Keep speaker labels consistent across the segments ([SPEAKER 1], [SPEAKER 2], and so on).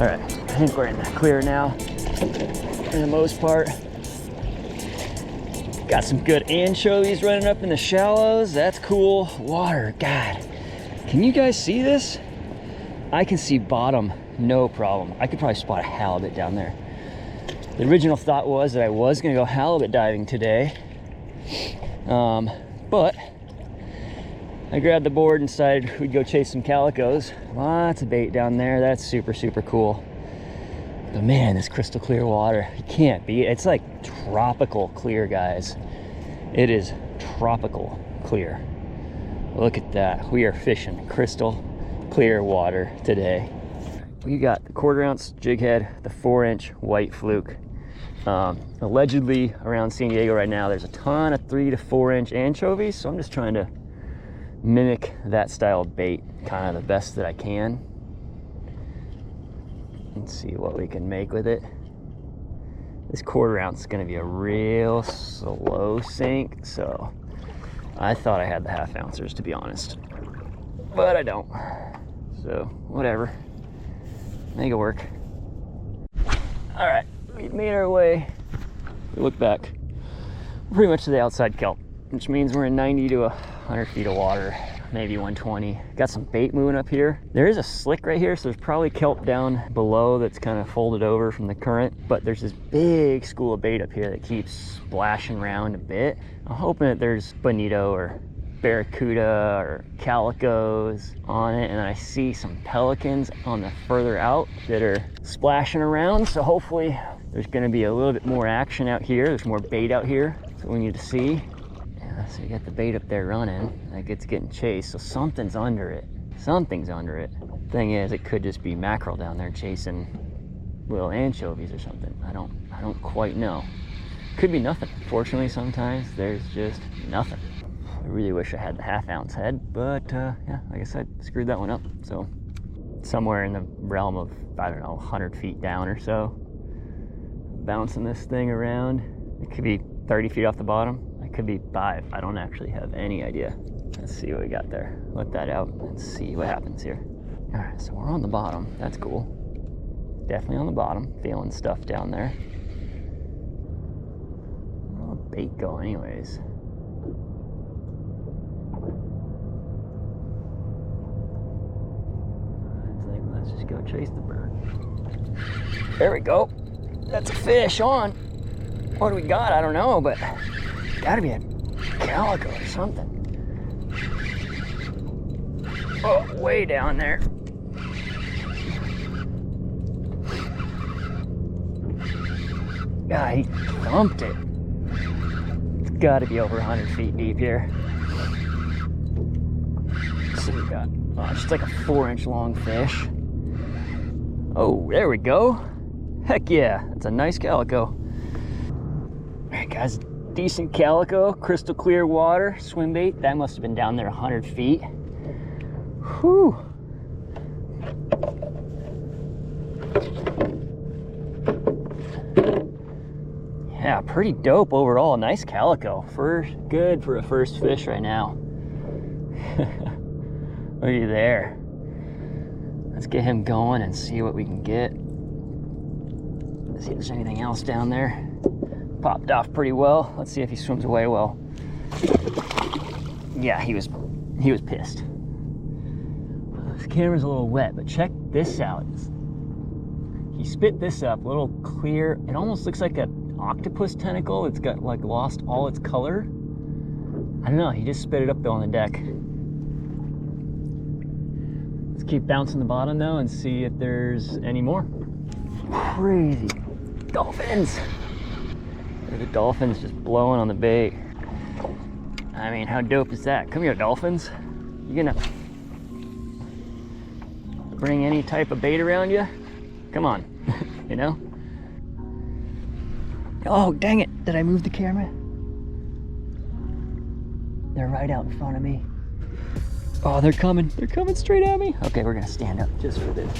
[SPEAKER 1] All right, I think we're in the clear now for the most part. Got some good anchovies running up in the shallows. That's cool. Water, God. Can you guys see this? I can see bottom, no problem. I could probably spot a halibut down there. The original thought was that I was gonna go halibut diving today. But I grabbed the board and decided we'd go chase some calicos. Lots of bait down there. That's super, super cool. But man, this crystal clear water, you can't beat it. It's like tropical clear, guys. It is tropical clear. Look at that. We are fishing crystal clear water today. We got the 1/4 ounce jig head, the 4-inch white fluke. Allegedly around San Diego right now, there's a ton of 3 to 4-inch anchovies. So I'm just trying to mimic that style of bait kind of the best that I can. Let's see what we can make with it. This 1/4 ounce is going to be a real slow sink, so I thought I had the 1/2 ouncers, to be honest, but I don't. So whatever, make it work. All right, we made our way. We look back pretty much to the outside kelp, which means we're in 90 to 100 feet of water, maybe 120. Got some bait moving up here. There is a slick right here, so there's probably kelp down below that's kind of folded over from the current, but there's this big school of bait up here that keeps splashing around a bit. I'm hoping that there's bonito or barracuda or calicos on it, and I see some pelicans on the further out that are splashing around, so hopefully there's going to be a little bit more action out here. There's more bait out here. That's what we need to see. So you got the bait up there running, like it's getting chased, so something's under it. Something's under it. Thing is, it could just be mackerel down there chasing little anchovies or something. I don't quite know. Could be nothing. Fortunately, sometimes there's just nothing. I really wish I had the 1/2 ounce head, but yeah, like I said, screwed that one up. So somewhere in the realm of, I don't know, 100 feet down or so, bouncing this thing around. It could be 30 feet off the bottom. Could be 5. I don't actually have any idea. Let's see what we got there. Let that out and see what happens here. All right, so we're on the bottom. That's cool. Definitely on the bottom. Feeling stuff down there. Where'd the bait go anyways? I think let's just go chase the bird. There we go. That's a fish on. What do we got? I don't know, but gotta be a calico or something. Oh, way down there. God, he thumped it. It's gotta be over 100 feet deep here. Let's see what we got. Oh, just like a 4-inch long fish. Oh, there we go. Heck yeah, that's a nice calico. All right, guys. Decent calico, crystal clear water, swim bait. That must have been down there 100 feet. Whew. Yeah, pretty dope overall. Nice calico. Good for a first fish right now. Look at you there. Let's get him going and see what we can get. Let's see if there's anything else down there. Popped off pretty well. Let's see if he swims away well. Yeah, he was pissed. This camera's a little wet, but check this out. He spit this up, a little clear. It almost looks like an octopus tentacle. It's got like lost all its color. I don't know, he just spit it up though on the deck. Let's keep bouncing the bottom though and see if there's any more. Crazy dolphins. The dolphin's just blowing on the bait. I mean, how dope is that? Come here, dolphins. You gonna bring any type of bait around you? Come on, you know? Oh, dang it. Did I move the camera? They're right out in front of me. Oh, they're coming. They're coming straight at me. Okay, we're gonna stand up just for this.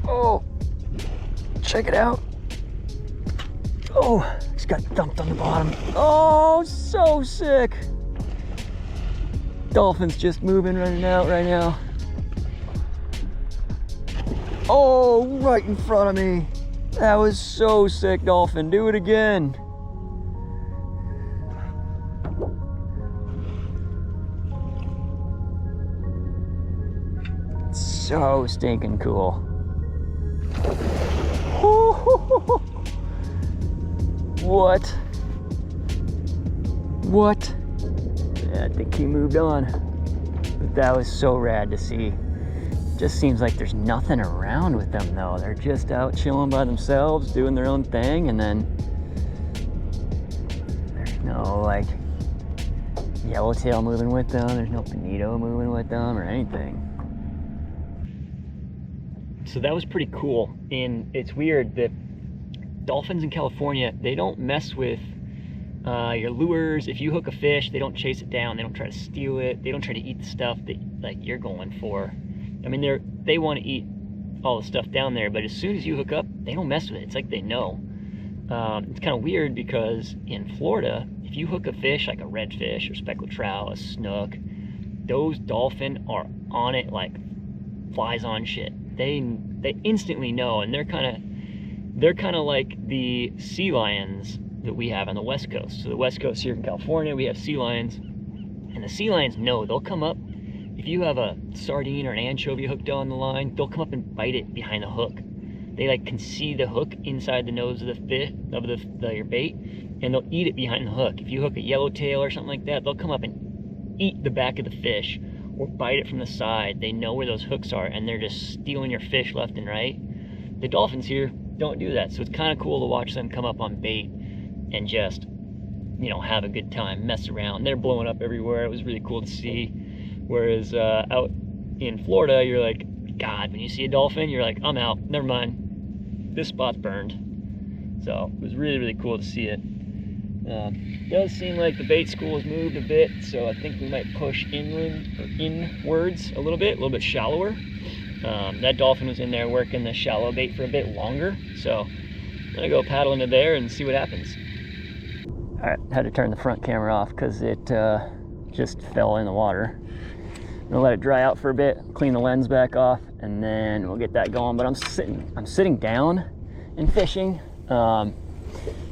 [SPEAKER 1] Oh, check it out. Oh, just got dumped on the bottom. Oh, so sick. Dolphin's just moving, running out right now. Oh, right in front of me. That was so sick, Dolphin. Do it again. So stinking cool. What? What? Yeah, I think he moved on. But that was so rad to see. Just seems like there's nothing around with them though. They're just out chilling by themselves, doing their own thing, and then there's no like yellowtail moving with them, there's no bonito moving with them or anything. So that was pretty cool. And it's weird that dolphins in California, they don't mess with your lures. If you hook a fish, they don't chase it down, they don't try to steal it, they don't try to eat the stuff that like you're going for. I mean, they want to eat all the stuff down there, but as soon as you hook up, they don't mess with it. It's like they know. It's kind of weird because in Florida, if you hook a fish like a redfish or speckled trout, a snook, those dolphin are on it like flies on shit. They instantly know, and they're kind of like the sea lions that we have on the West Coast. So the West Coast here in California, we have sea lions, and the sea lions know. They'll come up. If you have a sardine or an anchovy hooked on the line, they'll come up and bite it behind the hook. They like can see the hook inside the nose of the fish, of your bait, and they'll eat it behind the hook. If you hook a yellowtail or something like that, they'll come up and eat the back of the fish or bite it from the side. They know where those hooks are, and they're just stealing your fish left and right. The dolphins here don't do that, so it's kind of cool to watch them come up on bait and just, you know, have a good time, mess around. They're blowing up everywhere. It was really cool to see. Whereas out in Florida, you're like, God, when you see a dolphin, you're like, I'm out, never mind, this spot's burned. So it was really, really cool to see it. Does seem like the bait school has moved a bit, so I think we might push inland or inwards a little bit shallower. That dolphin was in there working the shallow bait for a bit longer, so I'm gonna go paddle into there and see what happens. All right, had to turn the front camera off because it just fell in the water. I'm gonna let it dry out for a bit, clean the lens back off, and then we'll get that going. But I'm sitting down and fishing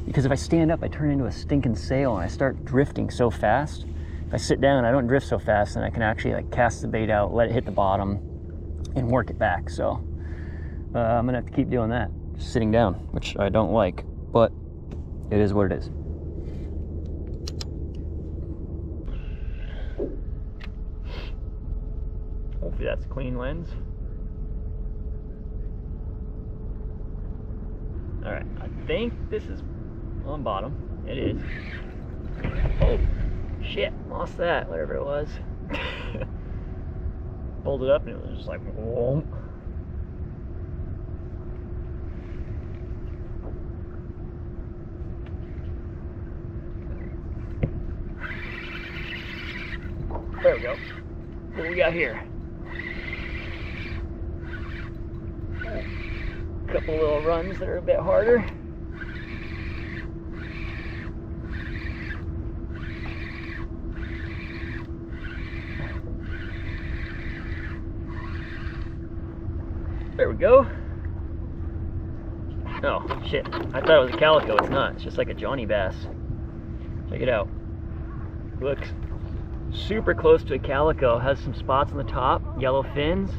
[SPEAKER 1] because if I stand up, I turn into a stinking sail and I start drifting so fast. If I sit down, I don't drift so fast, and I can actually like cast the bait out, let it hit the bottom, and work it back. So I'm gonna have to keep doing that, just sitting down, which I don't like, but it is what it is. Hopefully that's a clean lens. All right, I think this is on bottom. It is. Oh, shit, lost that, whatever it was. Pulled it up and it was just like, whoa. There we go. What do we got here? A couple little runs that are a bit harder. There we go. Oh, shit. I thought it was a calico. It's not. It's just like a Johnny bass. Check it out. Looks super close to a calico. Has some spots on the top, yellow fins,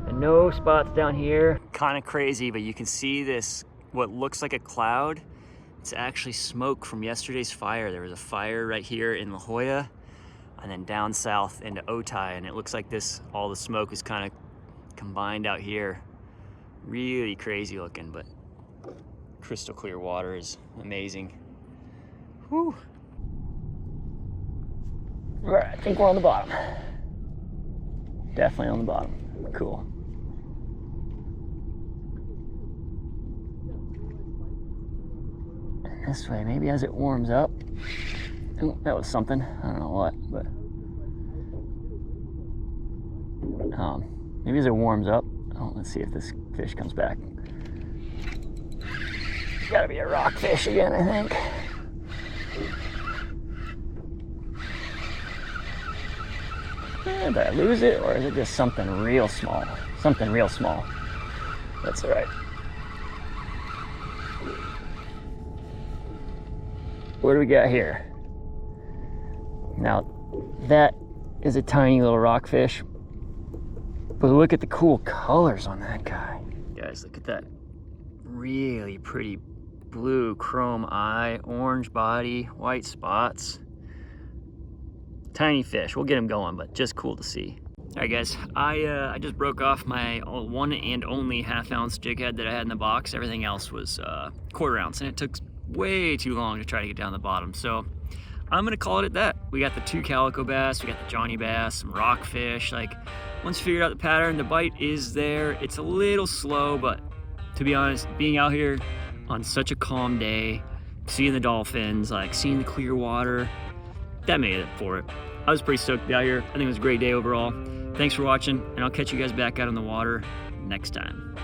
[SPEAKER 1] and no spots down here. Kind of crazy, but you can see this, what looks like a cloud. It's actually smoke from yesterday's fire. There was a fire right here in La Jolla, and then down south into Otay, and it looks like this, all the smoke is kind of combined out here. Really crazy looking, but crystal clear water is amazing. Whew. All right, I think we're on the bottom. Definitely on the bottom. Cool. And this way, maybe as it warms up. Oh, that was something. I don't know what, but maybe as it warms up. Oh, let's see if this fish comes back. It's gotta be a rockfish again, I think. Did I lose it, or is it just something real small? Something real small. That's all right. What do we got here? Now, that is a tiny little rockfish, but look at the cool colors on that guy. Guys, look at that really pretty blue chrome eye, orange body, white spots. Tiny fish, we'll get him going, but just cool to see. All right, guys, I just broke off my one and only half-ounce jig head that I had in the box. Everything else was quarter ounce, and it took way too long to try to get down the bottom. So I'm gonna call it at that. We got the 2 calico bass, we got the Johnny bass, some rockfish. Like, once you figured out the pattern, the bite is there. It's a little slow, but to be honest, being out here on such a calm day, seeing the dolphins, like seeing the clear water, that made it for it. I was pretty stoked to be out here. I think it was a great day overall. Thanks for watching, and I'll catch you guys back out on the water next time.